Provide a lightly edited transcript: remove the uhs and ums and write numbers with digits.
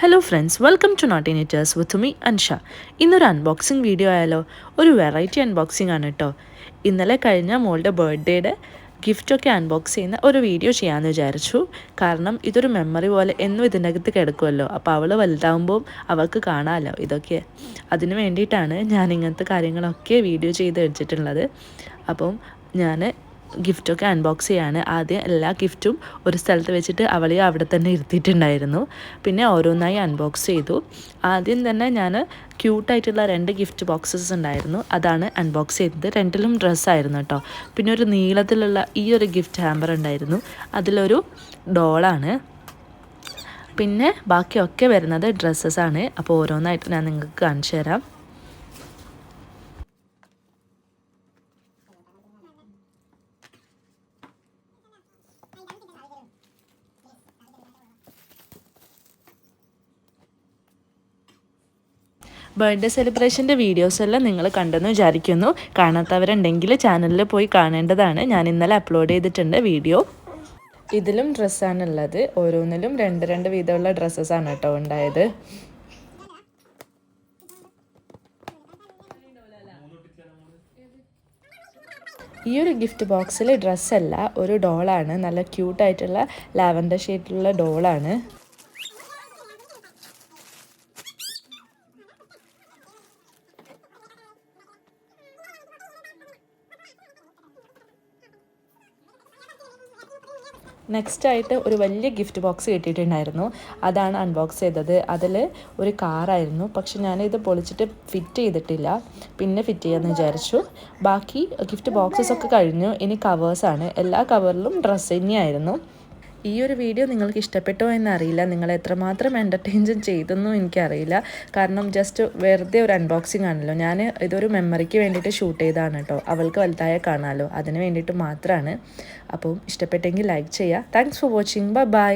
Hello friends, welcome to notinators with me Ansha. ഇന്നൊരു unboxing video ആയാലോ? ഒരു വെറൈറ്റി അൺബോക്സിങ് ആണ് കേട്ടോ. ഇന്നലെ കഴിഞ്ഞ മോളുടെ ബർത്ത്ഡേയുടെ ഗിഫ്റ്റൊക്കെ അൺബോക്സ് ചെയ്യുന്ന ഒരു വീഡിയോ ചെയ്യാമെന്ന് വിചാരിച്ചു. കാരണം ഇതൊരു മെമ്മറി പോലെ എന്നും ഇതിൻ്റെ അകത്ത് കിടക്കുമല്ലോ. അപ്പോൾ അവൾ വലുതാകുമ്പോൾ അവൾക്ക് കാണാമല്ലോ ഇതൊക്കെ. അതിന് വേണ്ടിയിട്ടാണ് ഞാൻ ഇങ്ങനത്തെ കാര്യങ്ങളൊക്കെ വീഡിയോ ചെയ്ത് വെച്ചിട്ടുള്ളത്. അപ്പം ഞാൻ ഗിഫ്റ്റൊക്കെ അൺബോക്സ് ചെയ്യാണ്. ആദ്യം എല്ലാ ഗിഫ്റ്റും ഒരു സ്ഥലത്ത് വെച്ചിട്ട് അവളെ അവിടെ തന്നെ ഇരുത്തിയിട്ടുണ്ടായിരുന്നു. പിന്നെ ഓരോന്നായി അൺബോക്സ് ചെയ്തു. ആദ്യം തന്നെ ഞാൻ ക്യൂട്ടായിട്ടുള്ള 2 ഗിഫ്റ്റ് ബോക്സസ് ഉണ്ടായിരുന്നു, അതാണ് അൺബോക്സ് ചെയ്തത്. രണ്ടിലും ഡ്രസ്സായിരുന്നു കേട്ടോ. പിന്നെ ഒരു നീളത്തിലുള്ള ഈ ഒരു ഗിഫ്റ്റ് ഹാമ്പർ ഉണ്ടായിരുന്നു, അതിലൊരു ഡോളാണ്. പിന്നെ ബാക്കിയൊക്കെ വരുന്നത് ഡ്രസ്സസാണ്. അപ്പോൾ ഓരോന്നായിട്ട് ഞാൻ നിങ്ങൾക്ക് കാണിച്ചു തരാം. ബർത്ത്ഡേ സെലിബ്രേഷൻ്റെ വീഡിയോസെല്ലാം നിങ്ങൾ കണ്ടെന്ന് വിചാരിക്കുന്നു. കാണാത്തവരുണ്ടെങ്കിൽ ചാനലിൽ പോയി കാണേണ്ടതാണ്. ഞാൻ ഇന്നലെ അപ്ലോഡ് ചെയ്തിട്ടുണ്ട് വീഡിയോ. ഇതിലും ഡ്രസ്സാണുള്ളത്. ഓരോന്നിലും 2 വീതമുള്ള ഡ്രസ്സസാണ് കേട്ടോ ഉണ്ടായത്. ഈ ഒരു ഗിഫ്റ്റ് ബോക്സിൽ ഡ്രസ്സല്ല, ഒരു ഡോളാണ്. നല്ല ക്യൂട്ടായിട്ടുള്ള ലാവൻഡർ ഷെയ്ഡിലുള്ള ഡോളാണ്. നെക്സ്റ്റ് ആയിട്ട് ഒരു വലിയ ഗിഫ്റ്റ് ബോക്സ് കിട്ടിയിട്ടുണ്ടായിരുന്നു, അതാണ് അൺബോക്സ് ചെയ്തത്. അതിൽ ഒരു കാറായിരുന്നു, പക്ഷെ ഞാനിത് പൊളിച്ചിട്ട് ഫിറ്റ് ചെയ്തിട്ടില്ല. പിന്നെ ഫിറ്റ് ചെയ്യാമെന്ന് വിചാരിച്ചു. ബാക്കി ഗിഫ്റ്റ് ബോക്സസ് ഒക്കെ കഴിഞ്ഞു. ഇനി കവേഴ്സാണ്. എല്ലാ കവറിലും ഡ്രസ്സ് തന്നെയായിരുന്നു. ഈ ഒരു വീഡിയോ നിങ്ങൾക്ക് ഇഷ്ടപ്പെട്ടോ എന്നറിയില്ല. നിങ്ങൾ എത്രമാത്രം എൻ്റർടൈൻ ചെയ്തെന്നും എനിക്കറിയില്ല. കാരണം ജസ്റ്റ് വെറുതെ ഒരു അൺബോക്സിങ് ആണല്ലോ. ഞാൻ ഇതൊരു മെമ്മറിക്ക് വേണ്ടിയിട്ട് ഷൂട്ട് ചെയ്തതാണ് കേട്ടോ. അവൾക്ക് വലുതായ കാണാമല്ലോ, അതിന് വേണ്ടിയിട്ട് മാത്രമാണ്. അപ്പോൾ ഇഷ്ടപ്പെട്ടെങ്കിൽ ലൈക്ക് ചെയ്യുക. Thanks for watching. ബൈ.